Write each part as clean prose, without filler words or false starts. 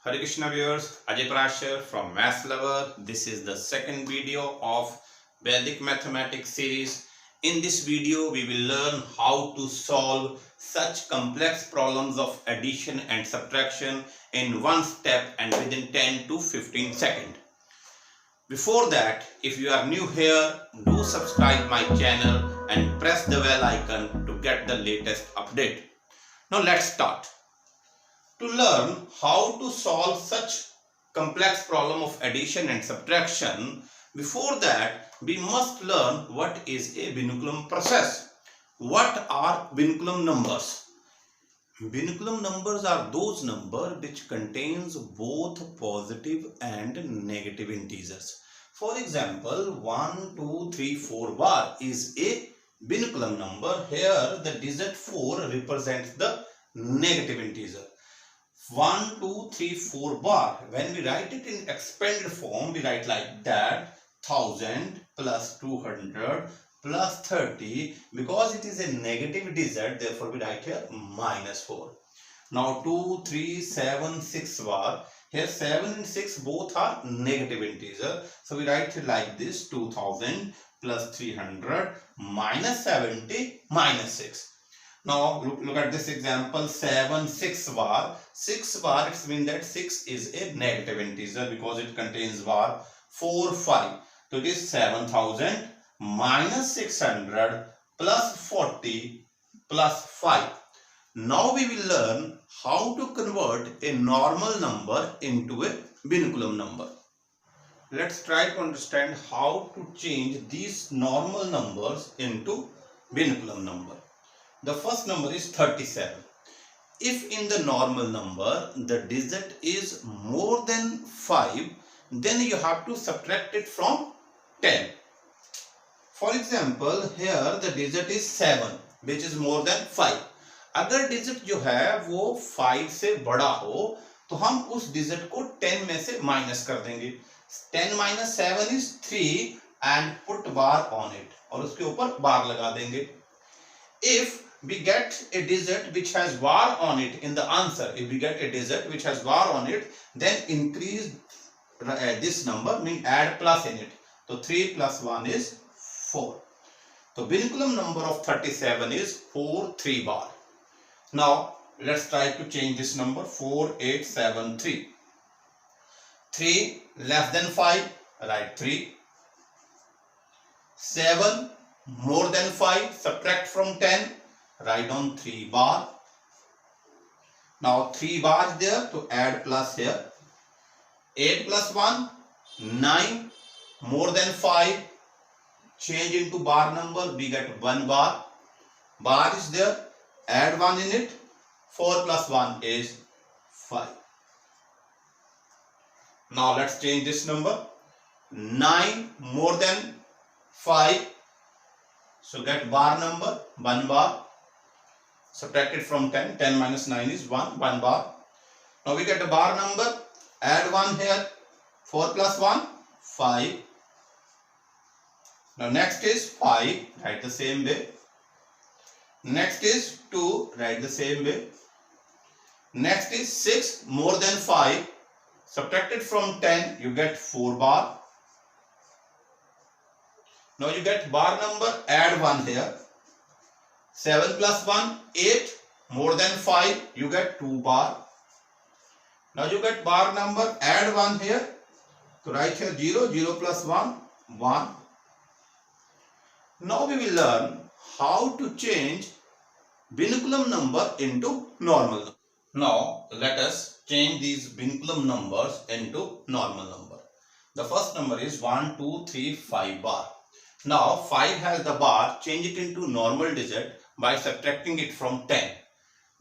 Hare Krishna viewers, Ajay Prashar from Maths Lover. This is the second video of Vedic Mathematics series. In this video, we will learn how to solve such complex problems of addition and subtraction in one step and within 10 to 15 seconds. Before that, if you are new here, do subscribe my channel and press the bell icon to get the latest update. Now let's start. To learn how to solve such complex problem of addition and subtraction, before that we must learn what is a Vinculum process. What are Vinculum numbers? Vinculum numbers are those numbers which contains both positive and negative integers. For example, 1, 2, 3, 4 bar is a Vinculum number. Here the digit 4 represents the negative integer. 1, 2, 3, 4 bar. When we write it in expanded form, we write like that: 1000 plus 200 plus 30. Because it is a negative digit, therefore we write here minus 4. Now 2, 3, 7, 6 bar. Here 7 and 6 both are negative integer. So we write it like this: 2000 plus 300 minus 70 minus 6. Now look at this example: 7, 6 bar. 6 bar, it means that 6 is a negative integer because it contains bar. 4, 5. So it is 7000 minus 600 plus 40 plus 5. Now we will learn how to convert a normal number into a Vinculum number. Let's try to understand how to change these normal numbers into Vinculum number. The first number is 37. If in the normal number the digit is more than 5, then you have to subtract it from 10. For example, here the digit is 7, which is more than 5. अगर digit जो है वो 5 से बड़ा हो तो हम उस digit को 10 में से minus कर देंगे. 10 minus 7 is 3 and put bar on it. और उसके ऊपर bar लगा देंगे. If we get a digit which has bar on it in the answer, if we get a digit which has bar on it, then increase this number, mean add plus in it. So 3 plus 1 is 4. So Vinculum number of 37 is 4, 3 bar. Now let's try to change this number: 4, 8, 7, 3. 3 less than 5, write 3. 7 more than 5, subtract from 10, write down 3 bar. Now 3 bar is there, to add plus here. 8 plus 1, 9, more than 5, change into bar number, we get 1 bar. Bar is there, add 1 in it. 4 plus 1 is 5. Now let's change this number. 9 more than 5, so get bar number, 1 bar. Subtract it from 10. 10 minus 9 is 1. 1 bar. Now we get a bar number. Add 1 here. 4 plus 1, 5. Now next is 5. Write the same way. Next is 2. Write the same way. Next is 6 more than 5. Subtract it from 10. You get 4 bar. Now you get bar number. Add 1 here. 7 plus 1, 8, more than 5, you get 2 bar. Now you get bar number, add 1 here. So write here 0, 0 plus 1, 1. Now we will learn how to change Vinculum number into normal number. Now let us change these Vinculum numbers into normal number. The first number is 1, 2, 3, 5 bar. Now 5 has the bar, change it into normal digit by subtracting it from 10.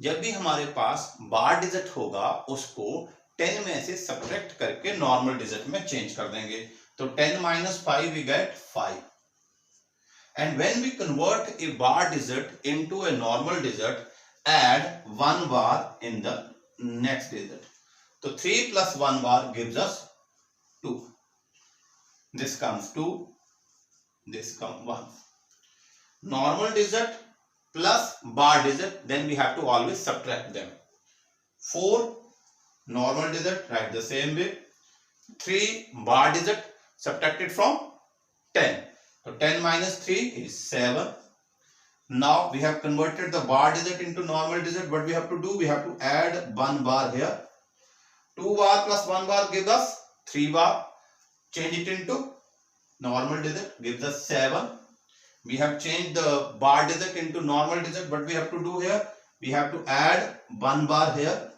जब भी हमारे पास बार digit होगा उसको 10 में से subtract करके normal digit में change कर देंगे. तो 10 minus 5 we get 5. And when we convert a bar digit into a normal digit, add 1 bar in the next digit. So 3 plus 1 bar gives us 2. This comes 2. This comes 1. Normal digit plus bar digit, then we have to always subtract them. 4 normal digit, write the same way. 3 bar digit subtracted from 10. So 10 minus 3 is 7. Now we have converted the bar digit into normal digit. What we have to do? We have to add 1 bar here. 2 bar plus 1 bar gives us 3 bar. Change it into normal digit, gives us 7. We have changed the bar digit into normal digit. What we have to do here? We have to add 1 bar here.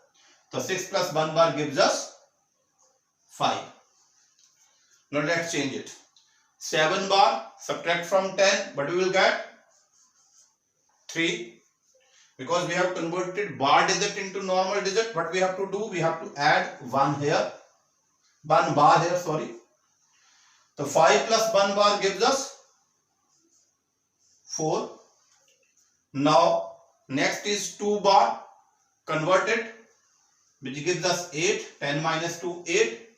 So 6 plus 1 bar gives us 5. Now let's change it. 7 bar subtract from 10, but we will get 3. Because we have converted bar digit into normal digit, what we have to do? We have to add 1 here. 1 bar here, sorry. So 5 plus 1 bar gives us 4. Now next is 2 bar converted, which gives us 8. 10 minus 2, 8.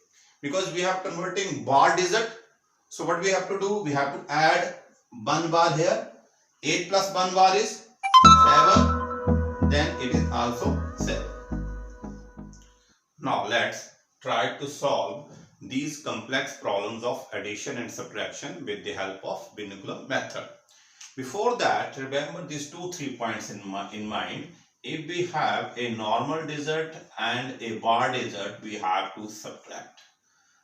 Because we have converting bar digit, so what we have to do? We have to add 1 bar here. 8 plus 1 bar is 7. Then it is also 7. Now let's try to solve these complex problems of addition and subtraction with the help of binocular method. Before that, remember these 2-3 points in mind. If we have a normal digit and a bar digit, we have to subtract.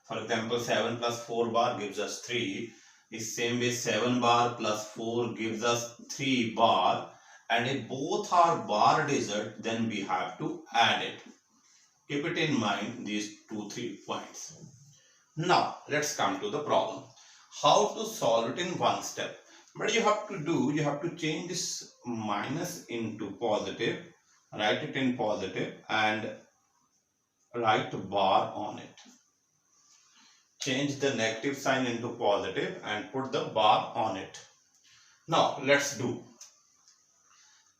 For example, 7 plus 4 bar gives us 3. The same way 7 bar plus 4 gives us 3 bar. And if both are bar digit, then we have to add it. Keep it in mind, these 2-3 points. Now, let's come to the problem. How to solve it in one step. But you have to do, you have to change this minus into positive. Write it in positive and write bar on it. Change the negative sign into positive and put the bar on it. Now, let's do.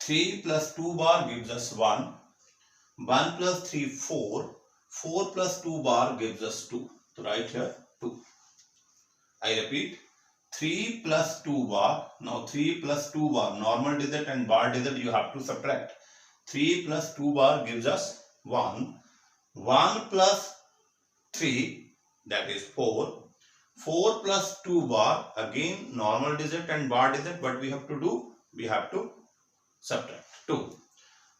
3 plus 2 bar gives us 1. 1 plus 3, 4. 4 plus 2 bar gives us 2. So write here 2. I repeat. 3 plus 2 bar. Now 3 plus 2 bar. Normal digit and bar digit you have to subtract. 3 plus 2 bar gives us 1. 1 plus 3, that is 4. 4 plus 2 bar, again normal digit and bar digit. What we have to do? We have to subtract 2.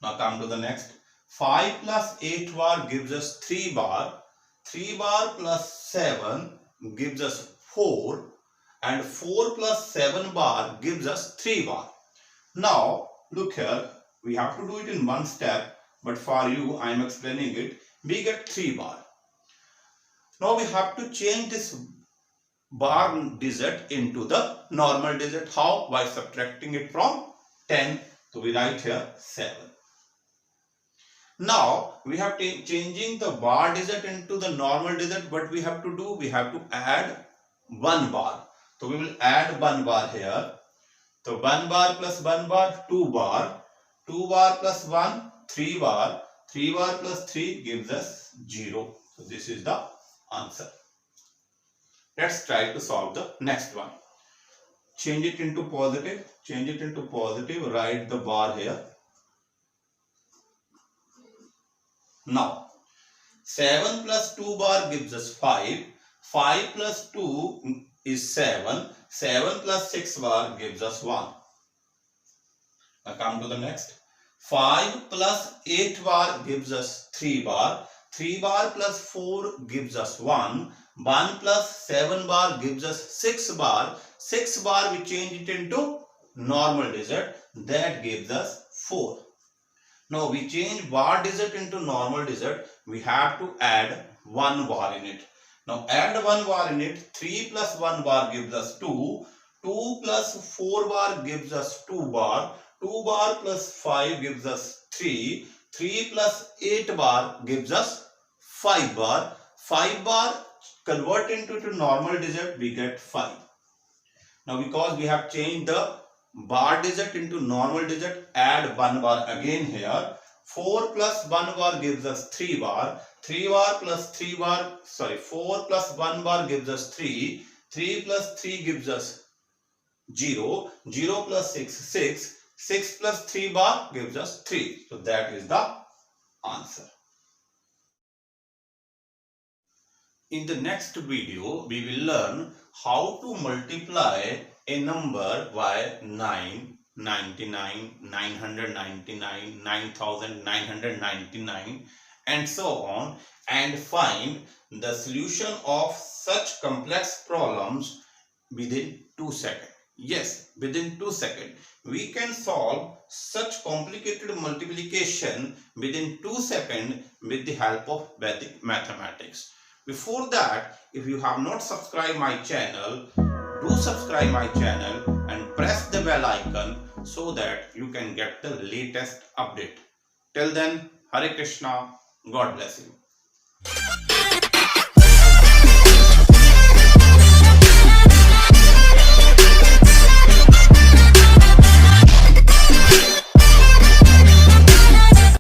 Now come to the next. 5 plus 8 bar gives us 3 bar. 3 bar plus 7 gives us 4. And 4 plus 7 bar gives us 3 bar. Now look here. We have to do it in one step. But for you, I am explaining it. We get 3 bar. Now we have to change this bar digit into the normal digit. How? By subtracting it from 10. So we write here 7. Now we have to changing the bar digit into the normal digit. What we have to do? We have to add 1 bar. So we will add 1 bar here. So 1 bar plus 1 bar, 2 bar. 2 bar plus 1, 3 bar. 3 bar plus 3 gives us 0. So this is the answer. Let's try to solve the next one. Change it into positive. Change it into positive. Write the bar here. Now 7 plus 2 bar gives us 5. 5 plus 2 is 7. 7 plus 6 bar gives us 1. Now come to the next. 5 plus 8 bar gives us 3 bar. 3 bar plus 4 gives us 1. 1 plus 7 bar gives us 6 bar. 6 bar we change it into normal digit. That gives us 4. Now we change bar digit into normal digit. We have to add 1 bar in it. Now add 1 bar in it. 3 plus 1 bar gives us 2. 2 plus 4 bar gives us 2 bar. 2 bar plus 5 gives us 3. 3 plus 8 bar gives us 5 bar. 5 bar convert into normal digit, we get 5. Now because we have changed the bar digit into normal digit, add 1 bar again here. 4 plus 1 bar gives us 3 bar. 3 bar plus 3 bar, 4 plus 1 bar gives us 3. 3 plus 3 gives us 0. 0 plus 6, 6. 6 plus 3 bar gives us 3. So that is the answer. In the next video, we will learn how to multiply a number by 9, 99, 999, 9999 and so on, and find the solution of such complex problems within 2 seconds. Yes, within 2 seconds. We can solve such complicated multiplication within 2 seconds with the help of Vedic mathematics. Before that, if you have not subscribed my channel, do subscribe my channel and press the bell icon so that you can get the latest update. Till then, Hare Krishna, God bless you.